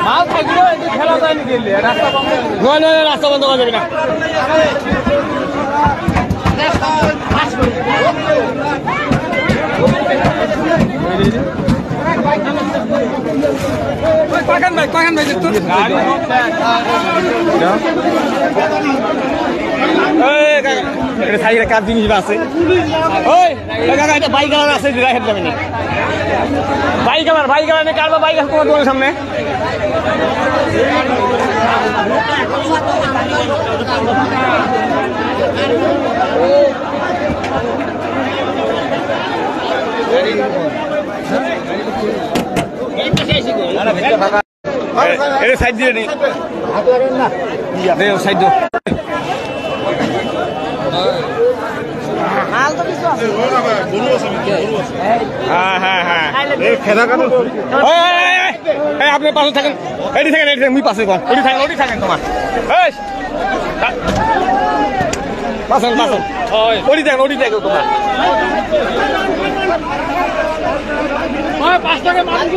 মাল থাকলেও খেলা যায়নি গেলে রাস্তা বন্ধ করা যাবে না কয়খান ভাই দেখতো কার জিনিস আছে বাইক কালার আছে বাইক কালার নেই কার বাইক আছে তোমার দোকানের সামনে সাইড দিয়ে নি সাইড দিও আপনি পাশে থাকেন এটি থাকেন মুই পাশে ওটি থাকেন তোমার পাশন ওটি থাকেন তোমার 5 টাকা মানুষ